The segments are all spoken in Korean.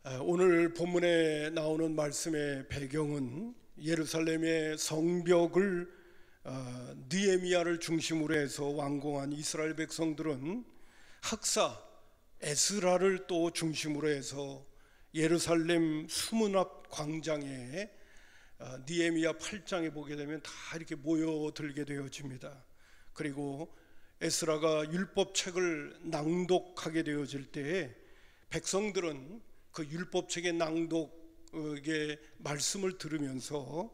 오늘 본문에 나오는 말씀의 배경은 예루살렘의 성벽을 느헤미야를 중심으로 해서 완공한 이스라엘 백성들은 학사 에스라를 또 중심으로 해서 예루살렘 수문 앞 광장에 느헤미야 8장에 보게 되면 다 이렇게 모여들게 되어집니다. 그리고 에스라가 율법책을 낭독하게 되어질 때에 백성들은 그 율법책의 낭독의 말씀을 들으면서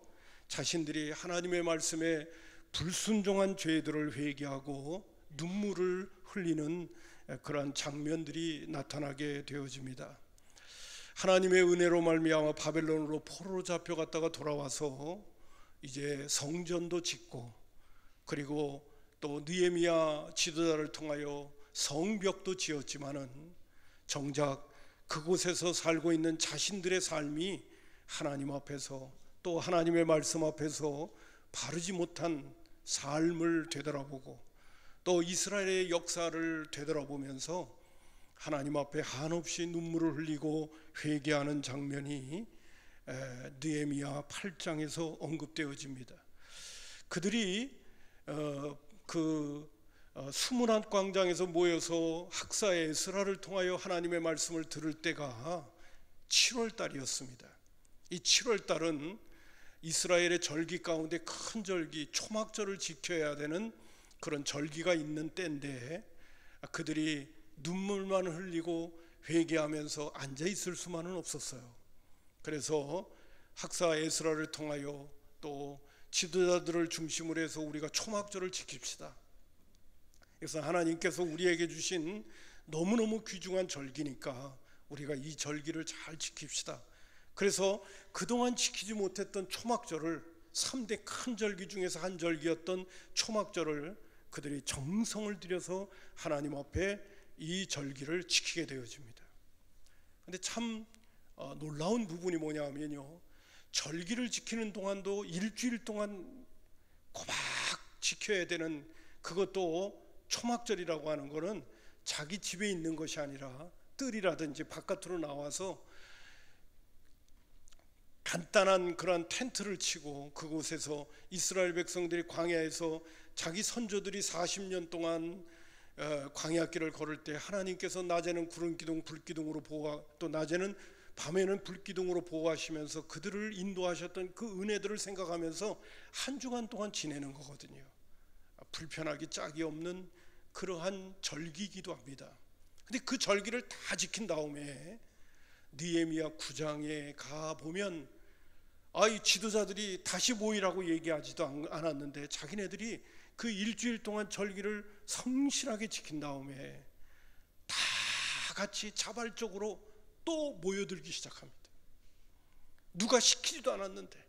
자신들이 하나님의 말씀에 불순종한 죄들을 회개하고 눈물을 흘리는 그러한 장면들이 나타나게 되어집니다. 하나님의 은혜로 말미암아 바벨론으로 포로로 잡혀갔다가 돌아와서 이제 성전도 짓고, 그리고 또 느헤미야 지도자를 통하여 성벽도 지었지만은 정작 그곳에서 살고 있는 자신들의 삶이 하나님 앞에서 또 하나님의 말씀 앞에서 바르지 못한 삶을 되돌아보고 또 이스라엘의 역사를 되돌아보면서 하나님 앞에 한없이 눈물을 흘리고 회개하는 장면이 느헤미야 8장에서 언급되어집니다. 그들이 수문 앞 광장에서 모여서 학사 에스라를 통하여 하나님의 말씀을 들을 때가 7월 달이었습니다. 이 7월 달은 이스라엘의 절기 가운데 큰 절기 초막절을 지켜야 되는 그런 절기가 있는 때인데 그들이 눈물만 흘리고 회개하면서 앉아 있을 수만은 없었어요. 그래서 학사 에스라를 통하여 또 지도자들을 중심으로 해서 우리가 초막절을 지킵시다. 그래서 하나님께서 우리에게 주신 너무너무 귀중한 절기니까 우리가 이 절기를 잘 지킵시다. 그래서 그동안 지키지 못했던 초막절을 3대 큰 절기 중에서 한 절기였던 초막절을 그들이 정성을 들여서 하나님 앞에 이 절기를 지키게 되어집니다. 근데 참 놀라운 부분이 뭐냐 하면요, 절기를 지키는 동안도 일주일 동안 꼬박 지켜야 되는, 그것도 초막절이라고 하는 것은 자기 집에 있는 것이 아니라 뜰이라든지 바깥으로 나와서 간단한 그런 텐트를 치고 그곳에서 이스라엘 백성들이 광야에서 자기 선조들이 40년 동안 광야길을 걸을 때 하나님께서 낮에는 구름기둥 불기둥으로 또 낮에는 밤에는 불기둥으로 보호하시면서 그들을 인도하셨던 그 은혜들을 생각하면서 한 주간 동안 지내는 거거든요. 불편하기 짝이 없는 그러한 절기이기도 합니다. 근데 그 절기를 다 지킨 다음에 느헤미야 9장에 가보면 이 지도자들이 다시 모이라고 얘기하지도 않았는데 자기네들이 그 일주일 동안 절기를 성실하게 지킨 다음에 다 같이 자발적으로 또 모여들기 시작합니다. 누가 시키지도 않았는데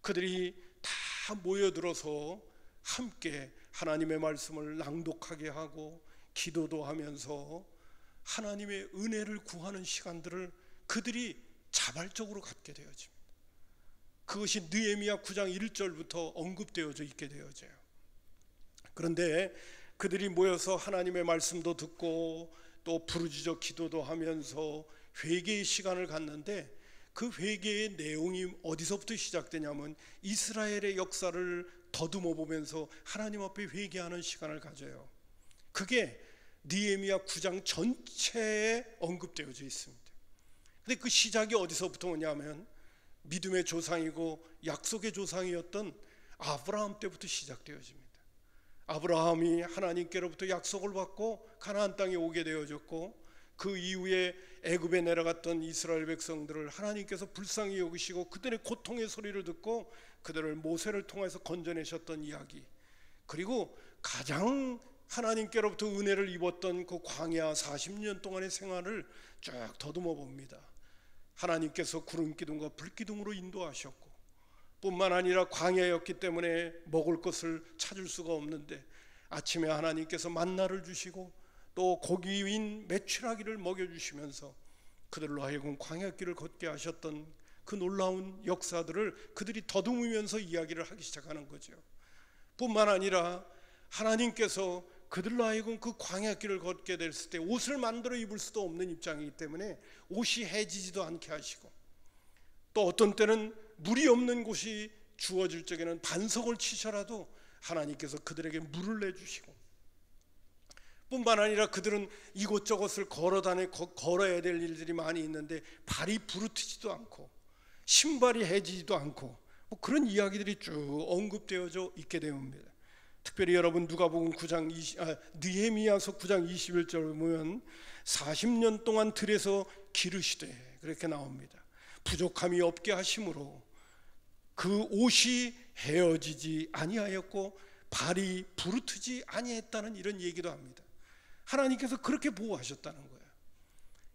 그들이 다 모여들어서 함께 하나님의 말씀을 낭독하게 하고 기도도 하면서 하나님의 은혜를 구하는 시간들을 그들이 자발적으로 갖게 되어집니다. 그것이 느헤미야 9장 1절부터 언급되어져 있게 되어져요. 그런데 그들이 모여서 하나님의 말씀도 듣고 또 부르짖어 기도도 하면서 회개의 시간을 갖는데 그 회개의 내용이 어디서부터 시작되냐면 이스라엘의 역사를 더듬어 보면서 하나님 앞에 회개하는 시간을 가져요. 그게 느헤미야 9장 전체에 언급되어져 있습니다. 근데 그 시작이 어디서부터 오냐면 믿음의 조상이고 약속의 조상이었던 아브라함 때부터 시작되어집니다. 아브라함이 하나님께로부터 약속을 받고 가나안 땅에 오게 되어졌고 그 이후에 애굽에 내려갔던 이스라엘 백성들을 하나님께서 불쌍히 여기시고 그들의 고통의 소리를 듣고 그들을 모세를 통해서 건져내셨던 이야기, 그리고 가장 하나님께로부터 은혜를 입었던 그 광야 40년 동안의 생활을 쭉 더듬어 봅니다. 하나님께서 구름기둥과 불기둥으로 인도하셨고 뿐만 아니라 광야였기 때문에 먹을 것을 찾을 수가 없는데 아침에 하나님께서 만나를 주시고 또 고기 윈 메추라기를 먹여주시면서 그들로 하여금 광야길을 걷게 하셨던 그 놀라운 역사들을 그들이 더듬으면서 이야기를 하기 시작하는 거죠. 뿐만 아니라 하나님께서 그들로 하여금 그 광야길을 걷게 됐을 때 옷을 만들어 입을 수도 없는 입장이기 때문에 옷이 해지지도 않게 하시고, 또 어떤 때는 물이 없는 곳이 주어질 적에는 반석을 치셔라도 하나님께서 그들에게 물을 내주시고, 뿐만 아니라 그들은 이곳저곳을 걸어야 될 일들이 많이 있는데 발이 부르트지도 않고 신발이 해지지도 않고 뭐 그런 이야기들이 쭉 언급되어져 있게 됩니다. 특별히 여러분 누가복음 9장 느헤미야서 9장 21절을 보면 40년 동안 들에서 기르시되 그렇게 나옵니다. 부족함이 없게 하심으로 그 옷이 헤어지지 아니하였고 발이 부르트지 아니했다는 이런 얘기도 합니다. 하나님께서 그렇게 보호하셨다는 거예요.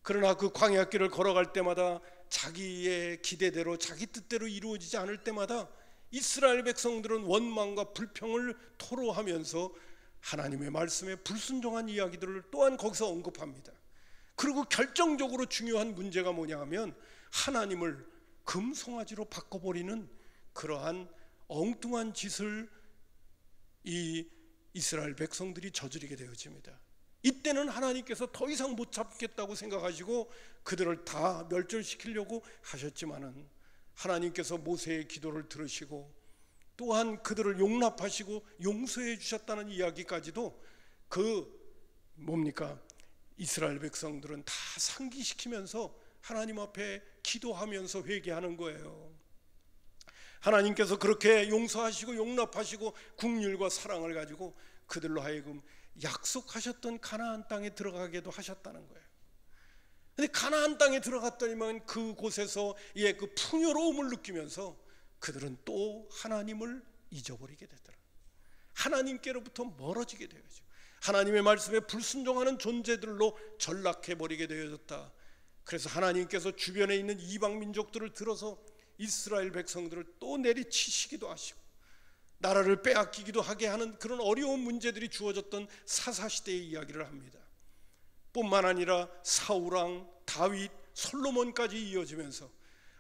그러나 그 광야길을 걸어갈 때마다 자기의 기대대로 자기 뜻대로 이루어지지 않을 때마다 이스라엘 백성들은 원망과 불평을 토로하면서 하나님의 말씀에 불순종한 이야기들을 또한 거기서 언급합니다. 그리고 결정적으로 중요한 문제가 뭐냐 하면 하나님을 금송아지로 바꿔버리는 그러한 엉뚱한 짓을 이 이스라엘 백성들이 저지르게 되어집니다. 이때는 하나님께서 더 이상 못 잡겠다고 생각하시고 그들을 다 멸절시키려고 하셨지만은 하나님께서 모세의 기도를 들으시고 또한 그들을 용납하시고 용서해 주셨다는 이야기까지도 이스라엘 백성들은 다 상기시키면서 하나님 앞에 기도하면서 회개하는 거예요. 하나님께서 그렇게 용서하시고 용납하시고 긍휼과 사랑을 가지고 그들로 하여금 약속하셨던 가나안 땅에 들어가게도 하셨다는 거예요. 근데 가나안 땅에 들어갔더니만 그곳에서의 그 풍요로움을 느끼면서 그들은 또 하나님을 잊어버리게 되더라. 하나님께로부터 멀어지게 되어죠. 하나님의 말씀에 불순종하는 존재들로 전락해버리게 되어졌다. 그래서 하나님께서 주변에 있는 이방 민족들을 들어서 이스라엘 백성들을 또 내리치시기도 하시고 나라를 빼앗기기도 하게 하는 그런 어려운 문제들이 주어졌던 사사시대의 이야기를 합니다. 뿐만 아니라 사울왕, 다윗, 솔로몬까지 이어지면서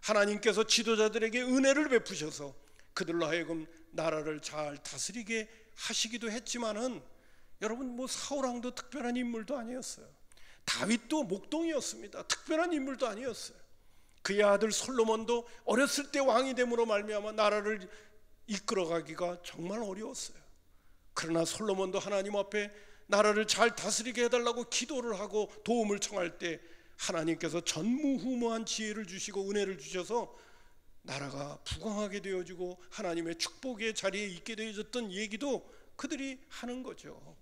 하나님께서 지도자들에게 은혜를 베푸셔서 그들로 하여금 나라를 잘 다스리게 하시기도 했지만은 여러분 사울왕도 특별한 인물도 아니었어요. 다윗도 목동이었습니다. 특별한 인물도 아니었어요. 그의 아들 솔로몬도 어렸을 때 왕이 됨으로 말미암아 나라를 이끌어가기가 정말 어려웠어요. 그러나 솔로몬도 하나님 앞에 나라를 잘 다스리게 해달라고 기도를 하고 도움을 청할 때 하나님께서 전무후무한 지혜를 주시고 은혜를 주셔서 나라가 부강하게 되어지고 하나님의 축복의 자리에 있게 되어졌던 얘기도 그들이 하는 거죠.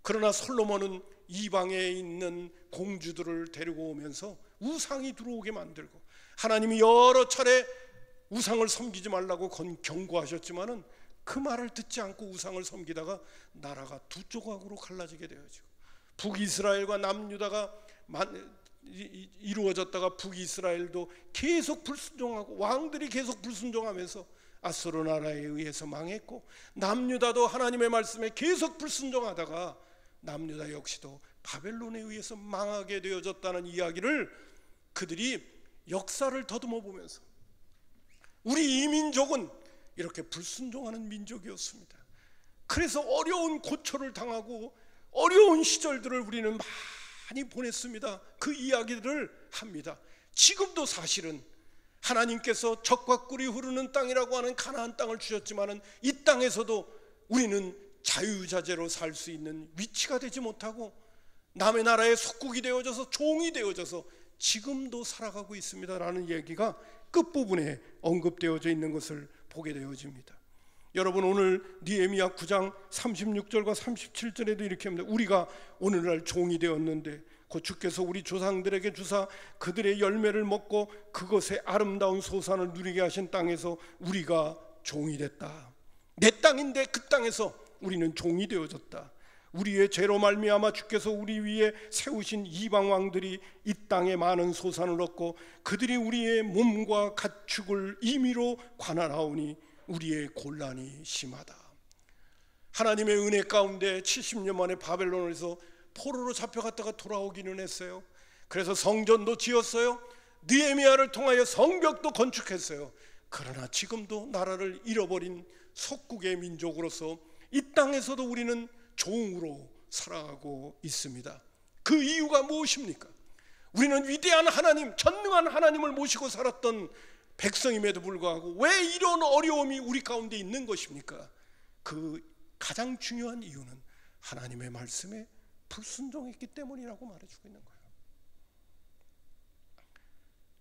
그러나 솔로몬은 이방에 있는 공주들을 데리고 오면서 우상이 들어오게 만들고 하나님이 여러 차례 우상을 섬기지 말라고 경고하셨지만은 그 말을 듣지 않고 우상을 섬기다가 나라가 두 조각으로 갈라지게 되어지고 북이스라엘과 남유다가 이루어졌다가 북이스라엘도 계속 불순종하고 왕들이 계속 불순종하면서 아수르 나라에 의해서 망했고 남유다도 하나님의 말씀에 계속 불순종하다가 남유다 역시도 바벨론에 의해서 망하게 되어졌다는 이야기를 그들이 역사를 더듬어 보면서 우리 이 민족은 이렇게 불순종하는 민족이었습니다. 그래서 어려운 고초를 당하고 어려운 시절들을 우리는 많이 보냈습니다. 그 이야기들을 합니다. 지금도 사실은 하나님께서 젖과 꿀이 흐르는 땅이라고 하는 가나안 땅을 주셨지만은 이 땅에서도 우리는 자유자재로 살 수 있는 위치가 되지 못하고 남의 나라의 속국이 되어져서 종이 되어져서 지금도 살아가고 있습니다라는 얘기가 끝부분에 언급되어져 있는 것을 보게 되어집니다. 여러분 오늘 느헤미야 9장 36절과 37절에도 이렇게 합니다. 우리가 오늘날 종이 되었는데 곧 주께서 우리 조상들에게 주사 그들의 열매를 먹고 그것의 아름다운 소산을 누리게 하신 땅에서 우리가 종이 됐다. 내 땅인데 그 땅에서 우리는 종이 되어졌다. 우리의 죄로 말미암아 주께서 우리 위에 세우신 이방 왕들이 이 땅에 많은 소산을 얻고 그들이 우리의 몸과 가축을 임의로 관할하오니 우리의 곤란이 심하다. 하나님의 은혜 가운데 70년 만에 바벨론에서 포로로 잡혀갔다가 돌아오기는 했어요. 그래서 성전도 지었어요. 느헤미야를 통하여 성벽도 건축했어요. 그러나 지금도 나라를 잃어버린 속국의 민족으로서 이 땅에서도 우리는 종으로 살아가고 있습니다. 그 이유가 무엇입니까? 우리는 위대한 하나님, 전능한 하나님을 모시고 살았던 백성임에도 불구하고 왜 이런 어려움이 우리 가운데 있는 것입니까? 그 가장 중요한 이유는 하나님의 말씀에 불순종했기 때문이라고 말해주고 있는 거예요.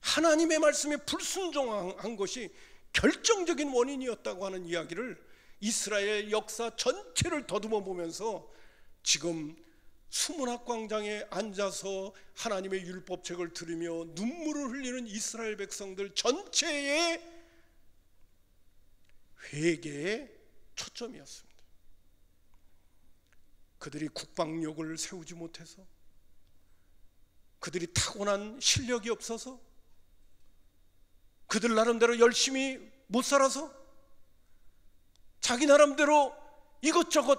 하나님의 말씀에 불순종한 것이 결정적인 원인이었다고 하는 이야기를 이스라엘 역사 전체를 더듬어 보면서 지금 수문학광장에 앉아서 하나님의 율법책을 들으며 눈물을 흘리는 이스라엘 백성들 전체의 회개의 초점이었습니다. 그들이 국방력을 세우지 못해서, 그들이 타고난 실력이 없어서, 그들 나름대로 열심히 못 살아서, 자기 나름대로 이것저것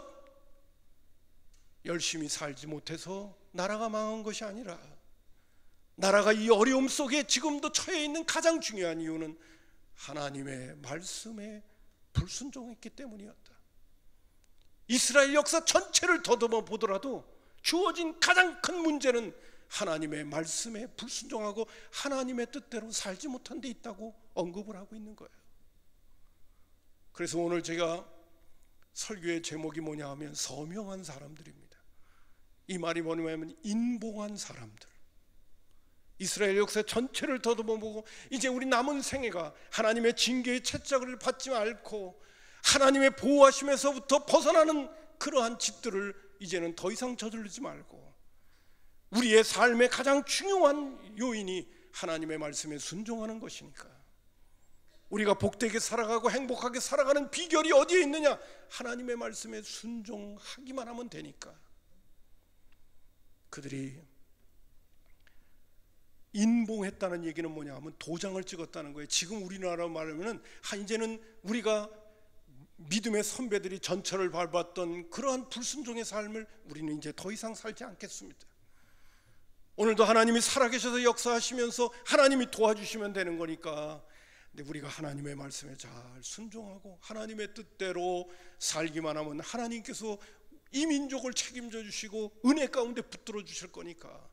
열심히 살지 못해서 나라가 망한 것이 아니라, 나라가 이 어려움 속에 지금도 처해 있는 가장 중요한 이유는 하나님의 말씀에 불순종했기 때문이었다. 이스라엘 역사 전체를 더듬어 보더라도 주어진 가장 큰 문제는 하나님의 말씀에 불순종하고 하나님의 뜻대로 살지 못한 데 있다고 언급을 하고 있는 거예요. 그래서 오늘 제가 설교의 제목이 뭐냐 하면 서명한 사람들입니다. 이 말이 뭐냐면 인봉한 사람들. 이스라엘 역사 전체를 더듬어 보고 이제 우리 남은 생애가 하나님의 징계의 채찍을 받지 않고 하나님의 보호하심에서부터 벗어나는 그러한 짓들을 이제는 더 이상 저지르지 말고, 우리의 삶의 가장 중요한 요인이 하나님의 말씀에 순종하는 것이니까, 우리가 복되게 살아가고 행복하게 살아가는 비결이 어디에 있느냐? 하나님의 말씀에 순종하기만 하면 되니까. 그들이 인봉했다는 얘기는 뭐냐 하면 도장을 찍었다는 거예요. 지금 우리나라 말하면 이제는 우리가 믿음의 선배들이 전철을 밟았던 그러한 불순종의 삶을 우리는 이제 더 이상 살지 않겠습니다. 오늘도 하나님이 살아계셔서 역사하시면서 하나님이 도와주시면 되는 거니까, 근데 우리가 하나님의 말씀에 잘 순종하고 하나님의 뜻대로 살기만 하면 하나님께서 이 민족을 책임져 주시고 은혜 가운데 붙들어 주실 거니까,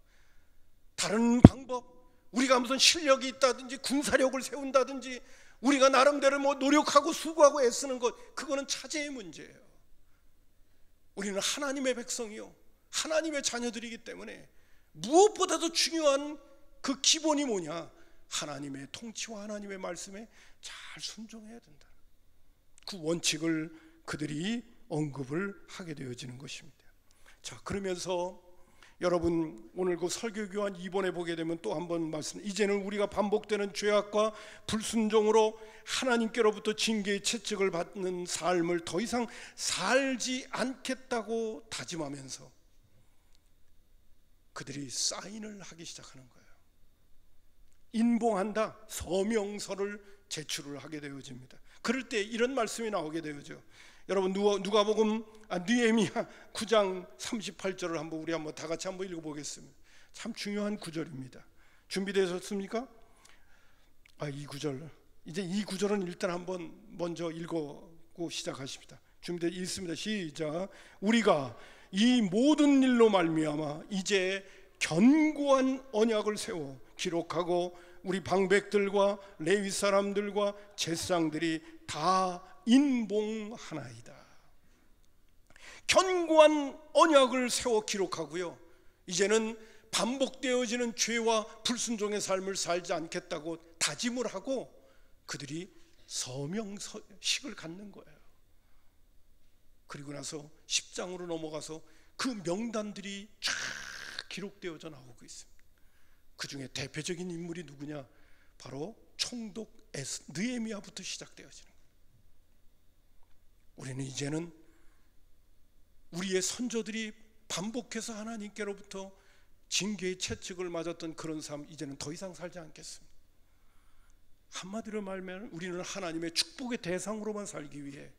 다른 방법, 우리가 무슨 실력이 있다든지 군사력을 세운다든지 우리가 나름대로 뭐 노력하고 수고하고 애쓰는 것, 그거는 차제의 문제예요. 우리는 하나님의 백성이요, 하나님의 자녀들이기 때문에 무엇보다도 중요한 그 기본이 뭐냐? 하나님의 통치와 하나님의 말씀에 잘 순종해야 된다. 그 원칙을 그들이 언급을 하게 되어지는 것입니다. 자, 그러면서 여러분 오늘 그 설교 교환 2번에 보게 되면 또 한 번 말씀, 이제는 우리가 반복되는 죄악과 불순종으로 하나님께로부터 징계의 채찍을 받는 삶을 더 이상 살지 않겠다고 다짐하면서 그들이 사인을 하기 시작하는 거예요. 인봉한다, 서명서를 제출을 하게 되어집니다. 그럴 때 이런 말씀이 나오게 되어져. 여러분 누가복음 느헤미야 9장 38절을 우리 한번 다 같이 한번 읽어보겠습니다. 참 중요한 구절입니다. 준비되셨습니까? 이 구절, 이제 이 구절은 일단 한번 먼저 읽고 시작하십니다. 준비되어 있습니다. 시작. 우리가 이 모든 일로 말미암아 이제 견고한 언약을 세워 기록하고 우리 방백들과 레위 사람들과 제사장들이 다 인봉하나이다. 견고한 언약을 세워 기록하고요, 이제는 반복되어지는 죄와 불순종의 삶을 살지 않겠다고 다짐을 하고 그들이 서명식을 갖는 거예요. 그리고 나서 10장으로 넘어가서 그 명단들이 쫙 기록되어져 나오고 있습니다. 그 중에 대표적인 인물이 누구냐? 바로 총독 느헤미야부터 시작되어지는 거예요. 우리는 이제는 우리의 선조들이 반복해서 하나님께로부터 징계의 채찍을 맞았던 그런 삶, 이제는 더 이상 살지 않겠습니다. 한마디로 말하면 우리는 하나님의 축복의 대상으로만 살기 위해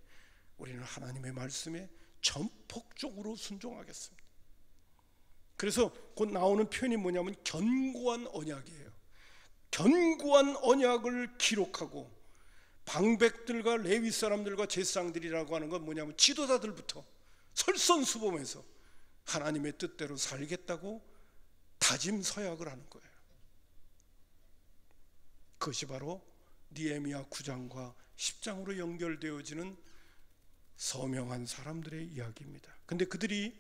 우리는 하나님의 말씀에 전폭적으로 순종하겠습니다. 그래서 곧 나오는 표현이 뭐냐면 견고한 언약이에요. 견고한 언약을 기록하고 방백들과 레위 사람들과 제사장들이라고 하는 건 뭐냐면 지도자들부터 설선수범해서 하나님의 뜻대로 살겠다고 다짐서약을 하는 거예요. 그것이 바로 느헤미야 9장과 10장으로 연결되어지는 서명한 사람들의 이야기입니다. 근데 그들이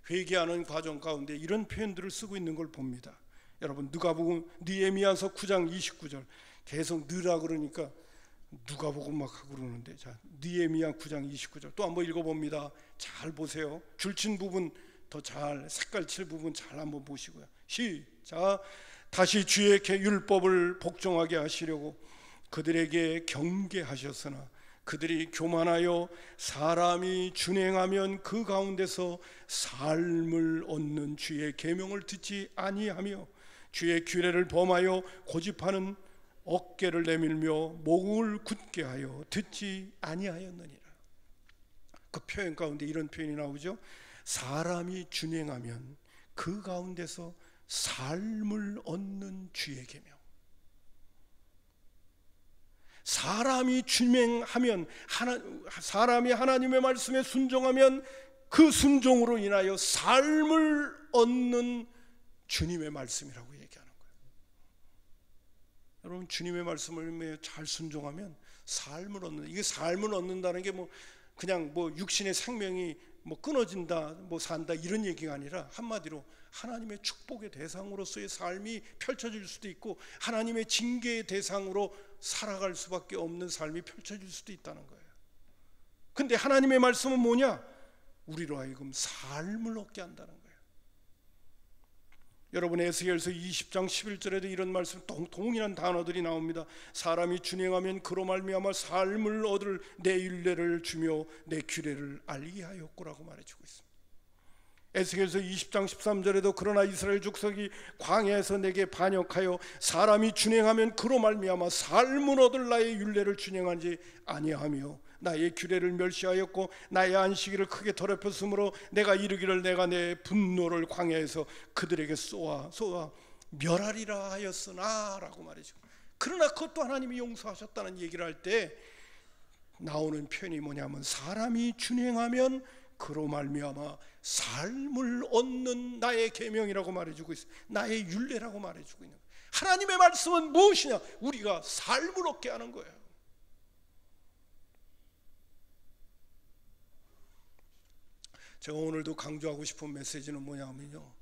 회개하는 과정 가운데 이런 표현들을 쓰고 있는 걸 봅니다. 여러분, 누가복음 느헤미야서 9장 29절 계속 느라 그러니까 누가복음 막 하고 그러는데, 자, 느헤미야 9장 29절 또 한번 읽어봅니다. 잘 보세요. 줄친 부분 더 잘, 색깔 칠 부분 잘 한번 보시고요. 시작. 다시 주의 율법을 복종하게 하시려고 그들에게 경계하셨으나 그들이 교만하여 사람이 준행하면 그 가운데서 삶을 얻는 주의 계명을 듣지 아니하며 주의 규례를 범하여 고집하는 어깨를 내밀며 목을 굳게 하여 듣지 아니하였느니라. 그 표현 가운데 이런 표현이 나오죠. 사람이 준행하면 그 가운데서 삶을 얻는 주의 계명. 사람이 준행하면, 사람이 하나님의 말씀에 순종하면 그 순종으로 인하여 삶을 얻는 주님의 말씀이라고 얘기하는 거예요. 여러분, 주님의 말씀을 잘 순종하면 삶을 얻는, 이게 삶을 얻는다는 게 그냥 육신의 생명이 끊어진다, 산다 이런 얘기가 아니라, 한마디로 하나님의 축복의 대상으로서의 삶이 펼쳐질 수도 있고 하나님의 징계의 대상으로 살아갈 수밖에 없는 삶이 펼쳐질 수도 있다는 거예요. 근데 하나님의 말씀은 뭐냐? 우리로 하여금 삶을 얻게 한다는 거예요. 여러분, 에스겔서 20장 11절에도 이런 말씀, 동일한 단어들이 나옵니다. 사람이 준행하면 그로 말미암아 삶을 얻을 내 율례를 주며 내 규례를 알게 하였구라고 말해주고 있습니다. 에스겔서 20장 13절에도 그러나 이스라엘 족속이 광야에서 내게 반역하여 사람이 준행하면 그로 말미암아 삶을 얻을 나의 율례를 준행하지 아니하며 나의 규례를 멸시하였고 나의 안식일을 크게 더럽혔으므로 내가 이르기를 내가 내 분노를 광야에서 그들에게 쏘아 멸하리라 하였으나 라고 말이죠. 그러나 그것도 하나님이 용서하셨다는 얘기를 할 때 나오는 표현이 뭐냐면 사람이 준행하면 그로 말미암아 삶을 얻는 나의 계명이라고 말해주고 있어요. 나의 율례라고 말해주고 있는 거예요. 하나님의 말씀은 무엇이냐? 우리가 삶을 얻게 하는 거예요. 제가 오늘도 강조하고 싶은 메시지는 뭐냐면요,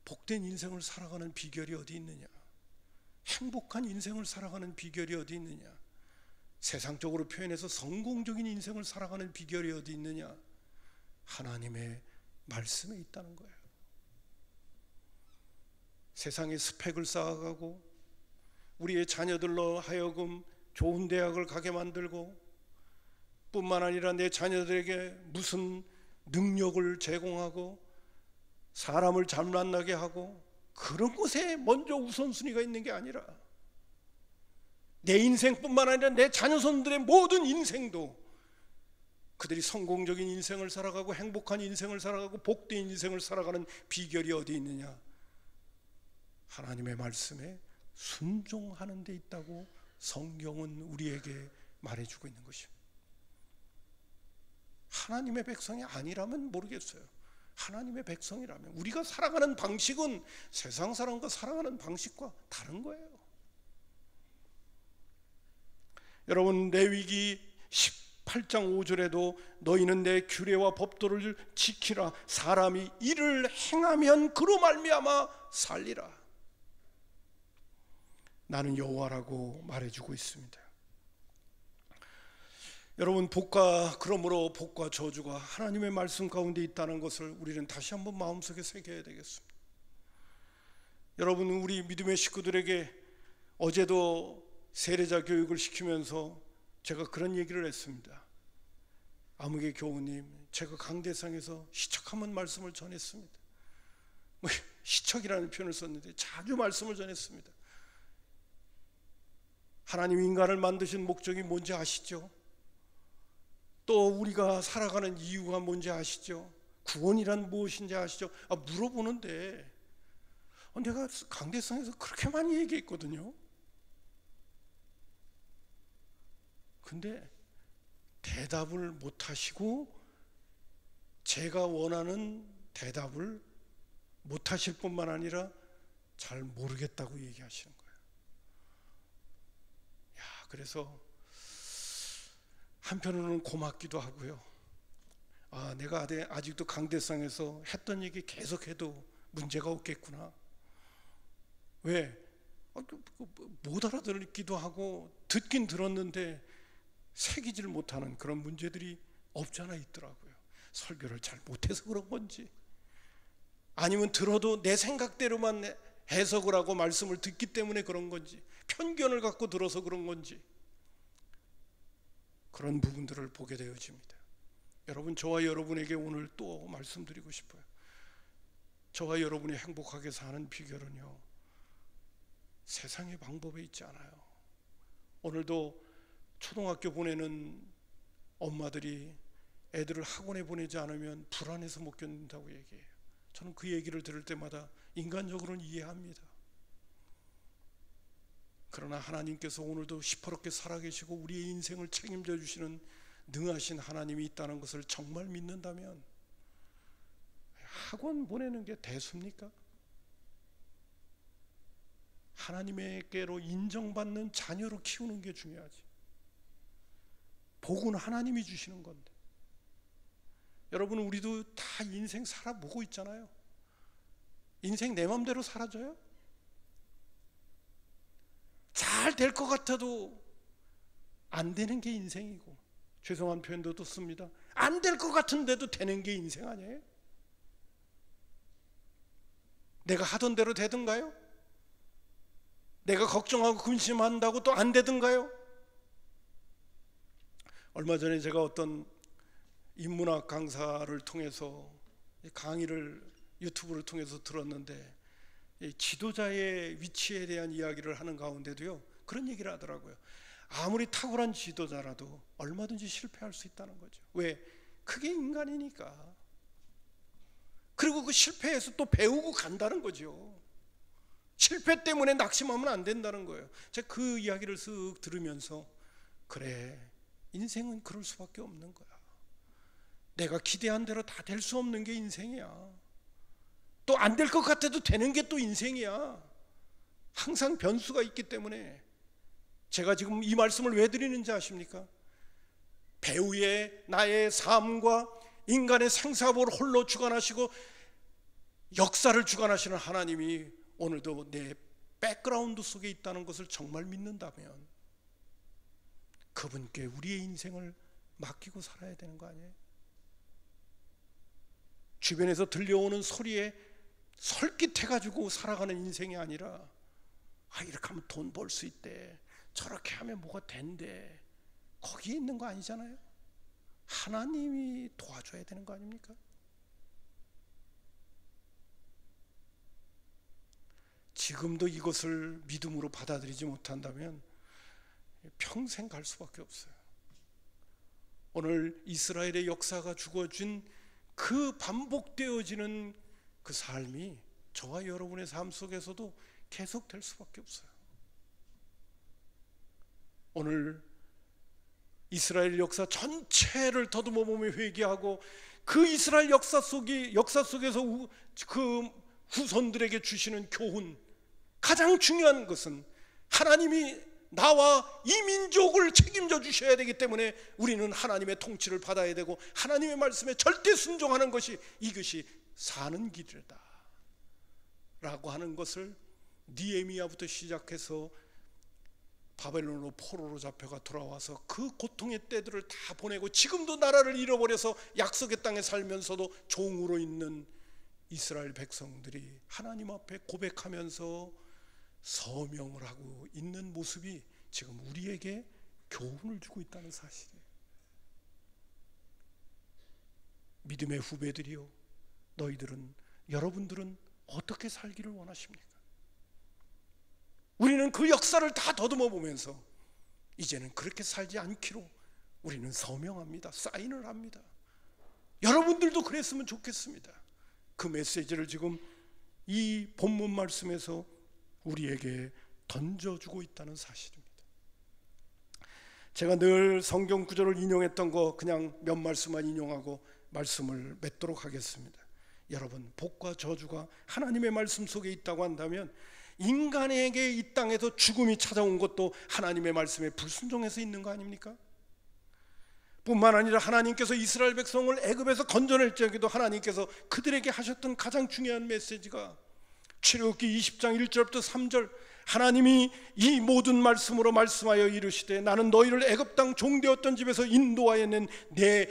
복된 인생을 살아가는 비결이 어디 있느냐, 행복한 인생을 살아가는 비결이 어디 있느냐, 세상적으로 표현해서 성공적인 인생을 살아가는 비결이 어디 있느냐, 하나님의 말씀에 있다는 거예요. 세상의 스펙을 쌓아가고 우리의 자녀들로 하여금 좋은 대학을 가게 만들고 뿐만 아니라 내 자녀들에게 무슨 능력을 제공하고 사람을 잘 만나게 하고 그런 것에 먼저 우선순위가 있는 게 아니라 내 인생뿐만 아니라 내 자녀손들의 모든 인생도 그들이 성공적인 인생을 살아가고 행복한 인생을 살아가고 복된 인생을 살아가는 비결이 어디 있느냐? 하나님의 말씀에 순종하는 데 있다고 성경은 우리에게 말해주고 있는 것입니다. 하나님의 백성이 아니라면 모르겠어요. 하나님의 백성이라면 우리가 살아가는 방식은 세상 사람과 살아가는 방식과 다른 거예요. 여러분, 레위기 18장 5절에도 너희는 내 규례와 법도를 지키라. 사람이 이를 행하면 그로 말미암아 살리라. 나는 여호와라고 말해주고 있습니다. 여러분, 그러므로 복과 저주가 하나님의 말씀 가운데 있다는 것을 우리는 다시 한번 마음속에 새겨야 되겠습니다. 여러분, 우리 믿음의 식구들에게 어제도 세례자 교육을 시키면서 제가 그런 얘기를 했습니다. 아무개 교우님, 제가 강대상에서 시척하면 말씀을 전했습니다. 시척이라는 표현을 썼는데 자주 말씀을 전했습니다. 하나님 인간을 만드신 목적이 뭔지 아시죠? 또 우리가 살아가는 이유가 뭔지 아시죠? 구원이란 무엇인지 아시죠? 물어보는데 내가 강대상에서 그렇게 많이 얘기했거든요. 근데 대답을 못 하시고 제가 원하는 대답을 못하실 뿐만 아니라 잘 모르겠다고 얘기하시는 거예요. 그래서 한편으로는 고맙기도 하고요. 내가 아직도 강대상에서 했던 얘기 계속해도 문제가 없겠구나. 왜? 못 알아듣기도 하고 듣긴 들었는데 새기질 못하는 그런 문제들이 없잖아 있더라고요. 설교를 잘 못해서 그런 건지, 아니면 들어도 내 생각대로만 해석을 하고 말씀을 듣기 때문에 그런 건지, 편견을 갖고 들어서 그런 건지, 그런 부분들을 보게 되어집니다. 여러분, 저와 여러분에게 오늘 또 말씀드리고 싶어요. 저와 여러분이 행복하게 사는 비결은요, 세상의 방법에 있지 않아요. 오늘도 초등학교 보내는 엄마들이 애들을 학원에 보내지 않으면 불안해서 못 견딘다고 얘기해요. 저는 그 얘기를 들을 때마다 인간적으로는 이해합니다. 그러나 하나님께서 오늘도 시퍼렇게 살아계시고 우리의 인생을 책임져 주시는 능하신 하나님이 있다는 것을 정말 믿는다면 학원 보내는 게 대수입니까? 하나님에게로 인정받는 자녀로 키우는 게 중요하지. 복은 하나님이 주시는 건데. 여러분, 우리도 다 인생 살아보고 있잖아요. 인생 내 맘대로 살아져요? 잘 될 것 같아도 안 되는 게 인생이고, 죄송한 표현도 씁니다. 안 될 것 같은데도 되는 게 인생 아니에요? 내가 하던 대로 되든가요? 내가 걱정하고 근심한다고 또 안 되든가요? 얼마 전에 제가 어떤 인문학 강사를 통해서 강의를 유튜브를 통해서 들었는데, 지도자의 위치에 대한 이야기를 하는 가운데도요, 그런 얘기를 하더라고요. 아무리 탁월한 지도자라도 얼마든지 실패할 수 있다는 거죠. 왜? 그게 인간이니까. 그리고 그 실패에서 또 배우고 간다는 거죠. 실패 때문에 낙심하면 안 된다는 거예요. 제가 그 이야기를 쓱 들으면서, 그래, 인생은 그럴 수밖에 없는 거야. 내가 기대한 대로 다 될 수 없는 게 인생이야. 또 안 될 것 같아도 되는 게 또 인생이야. 항상 변수가 있기 때문에. 제가 지금 이 말씀을 왜 드리는지 아십니까? 배우의 나의 삶과 인간의 생사복을 홀로 주관하시고 역사를 주관하시는 하나님이 오늘도 내 백그라운드 속에 있다는 것을 정말 믿는다면 그분께 우리의 인생을 맡기고 살아야 되는 거 아니에요? 주변에서 들려오는 소리에 설깃해가지고 살아가는 인생이 아니라, 이렇게 하면 돈 벌 수 있대, 저렇게 하면 뭐가 된대, 거기에 있는 거 아니잖아요. 하나님이 도와줘야 되는 거 아닙니까? 지금도 이것을 믿음으로 받아들이지 못한다면 평생 갈 수밖에 없어요. 오늘 이스라엘의 역사가 주어진 그 반복되어지는 그 삶이 저와 여러분의 삶 속에서도 계속될 수밖에 없어요. 오늘 이스라엘 역사 전체를 더듬어 보며 회개하고 그 이스라엘 역사 속에서 그 후손들에게 주시는 교훈, 가장 중요한 것은 하나님이 나와 이 민족을 책임져 주셔야 되기 때문에 우리는 하나님의 통치를 받아야 되고 하나님의 말씀에 절대 순종하는 것이, 이것이 사는 길이다 라고 하는 것을 느헤미야부터 시작해서 바벨론으로 포로로 잡혀가 돌아와서 그 고통의 때들을 다 보내고 지금도 나라를 잃어버려서 약속의 땅에 살면서도 종으로 있는 이스라엘 백성들이 하나님 앞에 고백하면서 서명을 하고 있는 모습이 지금 우리에게 교훈을 주고 있다는 사실이에요. 믿음의 후배들이요, 여러분들은 어떻게 살기를 원하십니까? 우리는 그 역사를 다 더듬어 보면서 이제는 그렇게 살지 않기로 우리는 서명합니다. 사인을 합니다. 여러분들도 그랬으면 좋겠습니다. 그 메시지를 지금 이 본문 말씀에서 우리에게 던져주고 있다는 사실입니다. 제가 늘 성경 구절을 인용했던 거 그냥 몇 말씀만 인용하고 말씀을 맺도록 하겠습니다. 여러분, 복과 저주가 하나님의 말씀 속에 있다고 한다면 인간에게 이 땅에서 죽음이 찾아온 것도 하나님의 말씀에 불순종해서 있는 거 아닙니까? 뿐만 아니라 하나님께서 이스라엘 백성을 애굽에서 건져낼 적에도 하나님께서 그들에게 하셨던 가장 중요한 메시지가 출애굽기 20장 1절부터 3절, 하나님이 이 모든 말씀으로 말씀하여 이르시되 나는 너희를 애굽 땅 종되었던 집에서 인도하여 낸 내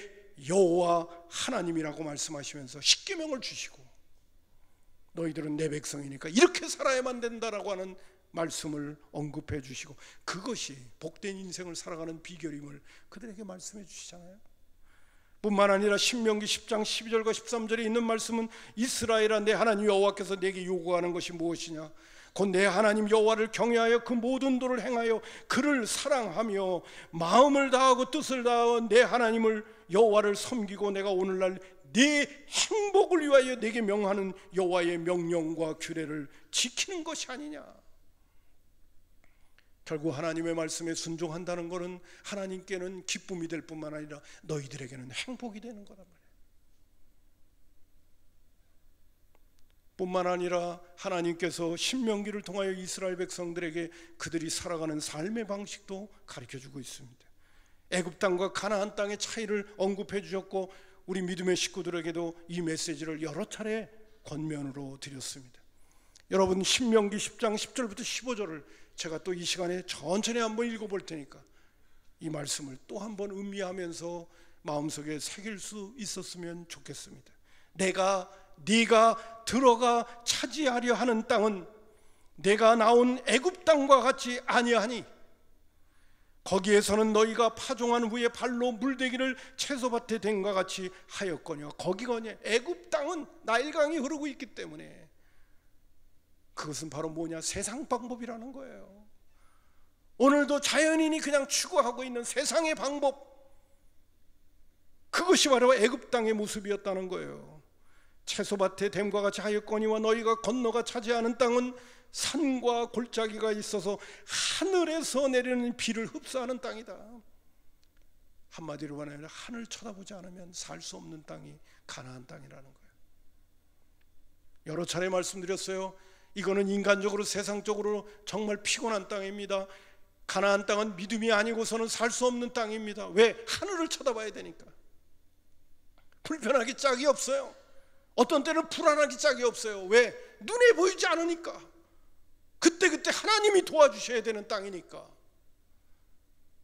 여호와 하나님이라고 말씀하시면서 십계명을 주시고 너희들은 내 백성이니까 이렇게 살아야만 된다라고 하는 말씀을 언급해 주시고 그것이 복된 인생을 살아가는 비결임을 그들에게 말씀해 주시잖아요. 뿐만 아니라 신명기 10장 12절과 13절에 있는 말씀은 이스라엘아 내 하나님 여호와께서 내게 요구하는 것이 무엇이냐, 곧 내 하나님 여호와를 경외하여 그 모든 도를 행하여 그를 사랑하며 마음을 다하고 뜻을 다하여 내 하나님을 여호와를 섬기고 내가 오늘날 네 행복을 위하여 내게 명하는 여호와의 명령과 규례를 지키는 것이 아니냐. 결국 하나님의 말씀에 순종한다는 것은 하나님께는 기쁨이 될 뿐만 아니라 너희들에게는 행복이 되는 거란 말이에요. 뿐만 아니라 하나님께서 신명기를 통하여 이스라엘 백성들에게 그들이 살아가는 삶의 방식도 가르쳐주고 있습니다. 애굽 땅과 가나안 땅의 차이를 언급해 주셨고 우리 믿음의 식구들에게도 이 메시지를 여러 차례 권면으로 드렸습니다. 여러분, 신명기 10장 10절부터 15절을 제가 또 이 시간에 천천히 한번 읽어볼 테니까 이 말씀을 또 한번 음미하면서 마음속에 새길 수 있었으면 좋겠습니다. 네가 들어가 차지하려 하는 땅은 내가 나온 애굽 땅과 같이 아니하니 거기에서는 너희가 파종한 후에 발로 물대기를 채소밭에 댄과 같이 하였거니와 거기거냐. 애굽 땅은 나일강이 흐르고 있기 때문에 그것은 바로 뭐냐, 세상 방법이라는 거예요. 오늘도 자연인이 그냥 추구하고 있는 세상의 방법, 그것이 바로 애굽 땅의 모습이었다는 거예요. 채소밭에 댐과 같이 하였거니와 너희가 건너가 차지하는 땅은 산과 골짜기가 있어서 하늘에서 내리는 비를 흡수하는 땅이다. 한마디로 말하면 하늘 쳐다보지 않으면 살 수 없는 땅이 가나안 땅이라는 거예요. 여러 차례 말씀드렸어요. 이거는 인간적으로 세상적으로 정말 피곤한 땅입니다. 가나안 땅은 믿음이 아니고서는 살 수 없는 땅입니다. 왜? 하늘을 쳐다봐야 되니까. 불편하기 짝이 없어요. 어떤 때는 불안하기 짝이 없어요. 왜? 눈에 보이지 않으니까. 그때 하나님이 도와주셔야 되는 땅이니까.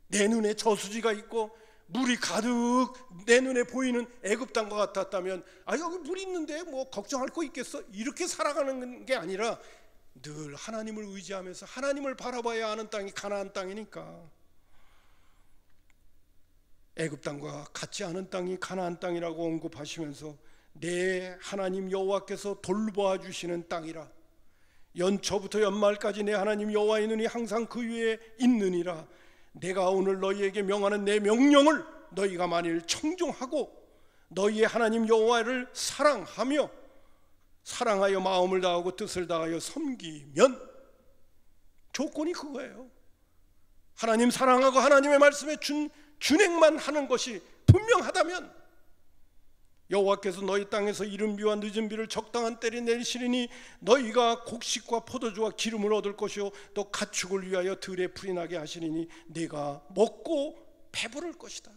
내 눈에 저수지가 있고 물이 가득 내 눈에 보이는 애굽 땅과 같았다면 여기 물 있는데 뭐 걱정할 거 있겠어? 이렇게 살아가는 게 아니라 늘 하나님을 의지하면서 하나님을 바라봐야 하는 땅이 가나안 땅이니까. 애굽 땅과 같지 않은 땅이 가나안 땅이라고 언급하시면서 내 하나님 여호와께서 돌보아 주시는 땅이라, 연초부터 연말까지 내 하나님 여호와의 눈이 항상 그 위에 있느니라. 내가 오늘 너희에게 명하는 내 명령을 너희가 만일 청종하고 너희의 하나님 여호와를 사랑하여 마음을 다하고 뜻을 다하여 섬기면, 조건이 그거예요. 하나님 사랑하고 하나님의 말씀에 준행만 하는 것이 분명하다면 여호와께서 너희 땅에서 이른 비와 늦은 비를 적당한 때에 내리시리니 너희가 곡식과 포도주와 기름을 얻을 것이요 또 가축을 위하여 들에 풀이 나게 하시리니 네가 먹고 배부를 것이다.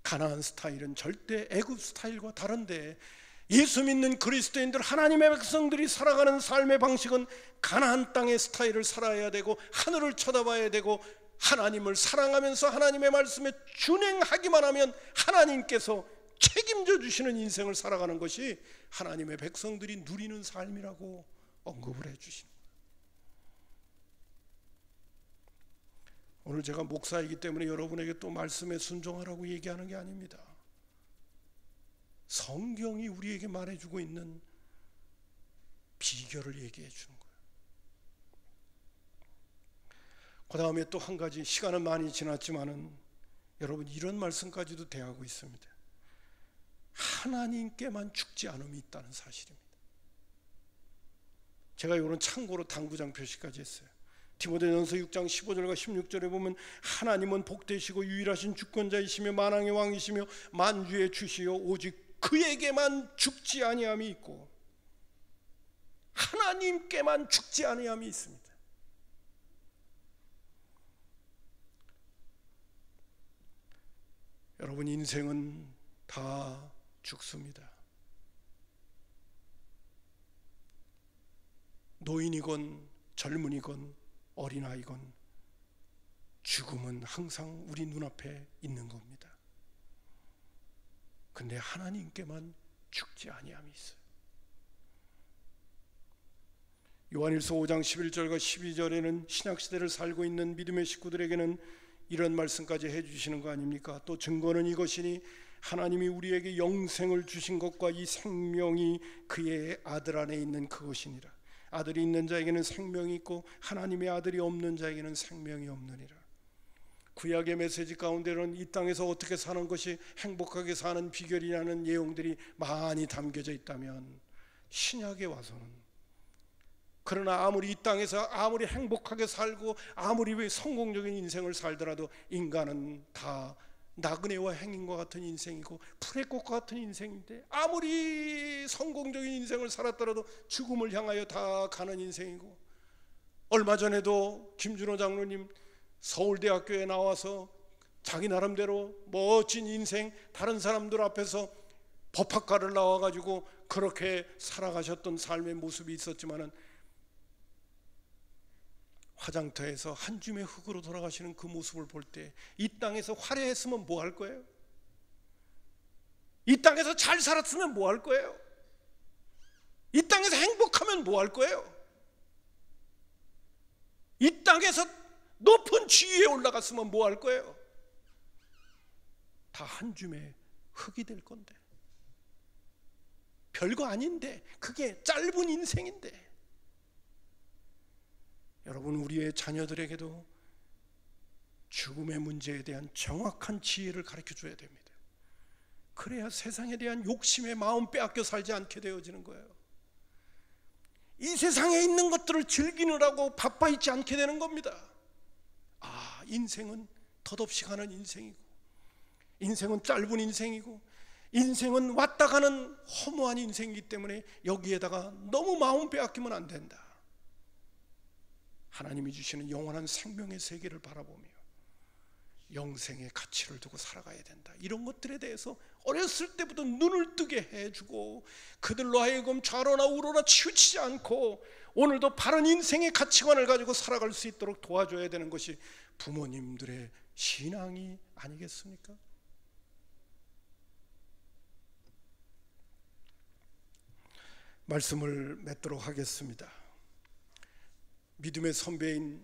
가나안 스타일은 절대 애굽 스타일과 다른데, 예수 믿는 그리스도인들, 하나님의 백성들이 살아가는 삶의 방식은 가나안 땅의 스타일을 살아야 되고 하늘을 쳐다봐야 되고 하나님을 사랑하면서 하나님의 말씀에 준행하기만 하면 하나님께서 책임져 주시는 인생을 살아가는 것이 하나님의 백성들이 누리는 삶이라고 언급을 해 주십니다. 오늘 제가 목사이기 때문에 여러분에게 또 말씀에 순종하라고 얘기하는 게 아닙니다. 성경이 우리에게 말해주고 있는 비결을 얘기해 주는 거예요. 그 다음에 또 한 가지, 시간은 많이 지났지만은 여러분 이런 말씀까지도 대하고 있습니다. 하나님께만 죽지 않음이 있다는 사실입니다. 제가 이거는 참고로 당구장 표시까지 했어요. 디모데전서 6장 15절과 16절에 보면 하나님은 복되시고 유일하신 주권자이시며 만왕의 왕이시며 만주의 주시요 오직 그에게만 죽지 아니함이 있고 하나님께만 죽지 아니함이 있습니다. 여러분, 인생은 다 죽습니다. 노인이건 젊은이건 어린아이건 죽음은 항상 우리 눈앞에 있는 겁니다. 근데 하나님께만 죽지 아니함이 있어요. 요한일서 5장 11절과 12절에는 신약시대를 살고 있는 믿음의 식구들에게는 이런 말씀까지 해주시는 거 아닙니까? 또 증거는 이것이니 하나님이 우리에게 영생을 주신 것과 이 생명이 그의 아들 안에 있는 그것이니라. 아들이 있는 자에게는 생명이 있고 하나님의 아들이 없는 자에게는 생명이 없느니라. 구약의 메시지 가운데는 이 땅에서 어떻게 사는 것이 행복하게 사는 비결이라는 내용들이 많이 담겨져 있다면, 신약에 와서는 그러나 아무리 이 땅에서 아무리 행복하게 살고 아무리 성공적인 인생을 살더라도 인간은 다 나그네와 행인과 같은 인생이고 풀의 꽃과 같은 인생인데, 아무리 성공적인 인생을 살았더라도 죽음을 향하여 다 가는 인생이고, 얼마 전에도 김준호 장로님 서울대학교에 나와서 자기 나름대로 멋진 인생, 다른 사람들 앞에서 법학과를 나와가지고 그렇게 살아가셨던 삶의 모습이 있었지만은, 화장터에서 한 줌의 흙으로 돌아가시는 그 모습을 볼 때 이 땅에서 화려했으면 뭐 할 거예요? 이 땅에서 잘 살았으면 뭐 할 거예요? 이 땅에서 행복하면 뭐 할 거예요? 이 땅에서 높은 지위에 올라갔으면 뭐 할 거예요? 다 한 줌의 흙이 될 건데, 별거 아닌데, 그게 짧은 인생인데. 여러분, 우리의 자녀들에게도 죽음의 문제에 대한 정확한 지혜를 가르쳐 줘야 됩니다. 그래야 세상에 대한 욕심의 마음 빼앗겨 살지 않게 되어지는 거예요. 이 세상에 있는 것들을 즐기느라고 바빠 있지 않게 되는 겁니다. 인생은 덧없이 가는 인생이고, 인생은 짧은 인생이고, 인생은 왔다 가는 허무한 인생이기 때문에 여기에다가 너무 마음 빼앗기면 안 된다. 하나님이 주시는 영원한 생명의 세계를 바라보며 영생의 가치를 두고 살아가야 된다. 이런 것들에 대해서 어렸을 때부터 눈을 뜨게 해주고, 그들로 하여금 좌로나 우로나 치우치지 않고 오늘도 바른 인생의 가치관을 가지고 살아갈 수 있도록 도와줘야 되는 것이 부모님들의 신앙이 아니겠습니까? 말씀을 맺도록 하겠습니다. 믿음의 선배인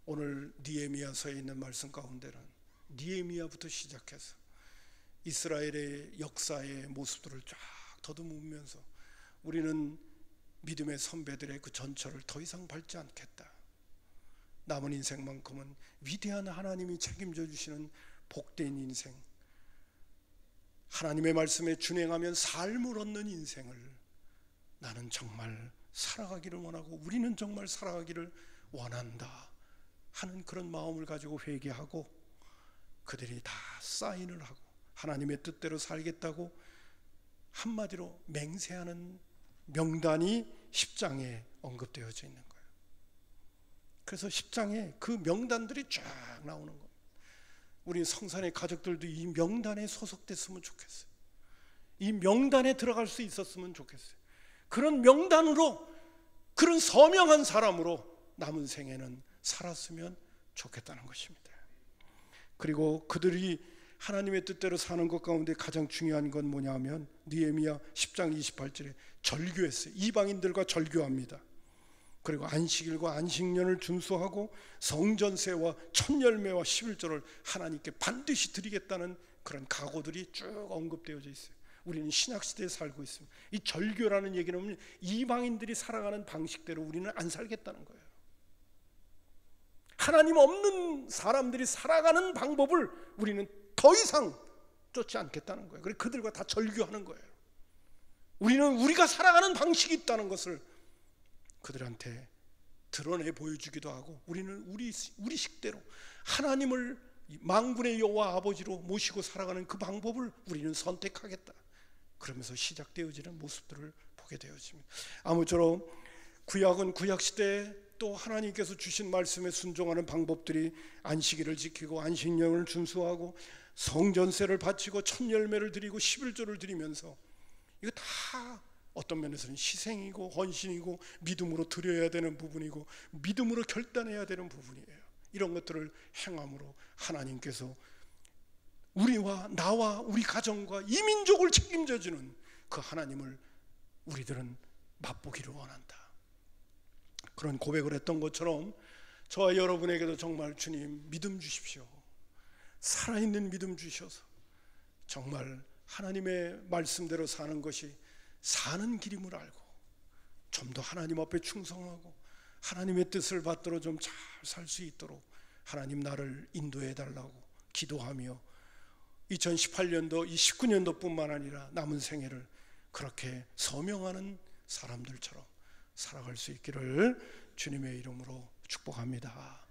오늘 느헤미야서에 있는 말씀 가운데는 느헤미야부터 시작해서 이스라엘의 역사의 모습들을 쫙 더듬으면서 우리는 믿음의 선배들의 그 전철을 더 이상 밟지 않겠다. 남은 인생만큼은 위대한 하나님이 책임져 주시는 복된 인생, 하나님의 말씀에 준행하면 삶을 얻는 인생을 나는 정말 살아가기를 원하고 우리는 정말 살아가기를 원한다 하는 그런 마음을 가지고 회개하고, 그들이 다 사인을 하고 하나님의 뜻대로 살겠다고 한마디로 맹세하는 명단이 10장에 언급되어져 있는 거예요. 그래서 10장에 그 명단들이 쫙 나오는 겁니다. 우리 성산의 가족들도 이 명단에 소속됐으면 좋겠어요. 이 명단에 들어갈 수 있었으면 좋겠어요. 그런 명단으로, 그런 서명한 사람으로 남은 생에는 살았으면 좋겠다는 것입니다. 그리고 그들이 하나님의 뜻대로 사는 것 가운데 가장 중요한 건 뭐냐 하면 느헤미야 10장 28절에 절규했어요. 이방인들과 절규합니다. 그리고 안식일과 안식년을 준수하고 성전세와 첫열매와 11조를 하나님께 반드시 드리겠다는 그런 각오들이 쭉 언급되어져 있어요. 우리는 신약시대에 살고 있습니다. 이 절규라는 얘기는 이방인들이 살아가는 방식대로 우리는 안 살겠다는 거예요. 하나님 없는 사람들이 살아가는 방법을 우리는 더 이상 쫓지 않겠다는 거예요. 그래서 그들과 다 절규하는 거예요. 우리는 우리가 살아가는 방식이 있다는 것을 그들한테 드러내 보여주기도 하고, 우리는 우리 식대로 하나님을 만군의 여호와 아버지로 모시고 살아가는 그 방법을 우리는 선택하겠다. 그러면서 시작되어지는 모습들을 보게 되어집니다. 아무쪼록 구약은 구약 시대에 또 하나님께서 주신 말씀에 순종하는 방법들이 안식일을 지키고 안식령을 준수하고 성전세를 바치고 첫 열매를 드리고 11조를 드리면서 이거 다 어떤 면에서는 희생이고 헌신이고 믿음으로 드려야 되는 부분이고 믿음으로 결단해야 되는 부분이에요. 이런 것들을 행함으로 하나님께서 우리와 나와 우리 가정과 이 민족을 책임져 주는 그 하나님을 우리들은 맛보기를 원한다. 그런 고백을 했던 것처럼 저와 여러분에게도 정말 주님 믿음 주십시오. 살아있는 믿음 주셔서 정말 하나님의 말씀대로 사는 것이 사는 길임을 알고 좀 더 하나님 앞에 충성하고 하나님의 뜻을 받들어 좀 잘 살 수 있도록 하나님 나를 인도해 달라고 기도하며 2018년도 이 19년도뿐만 아니라 남은 생애를 그렇게 서명하는 사람들처럼 살아갈 수 있기를 주님의 이름으로 축복합니다.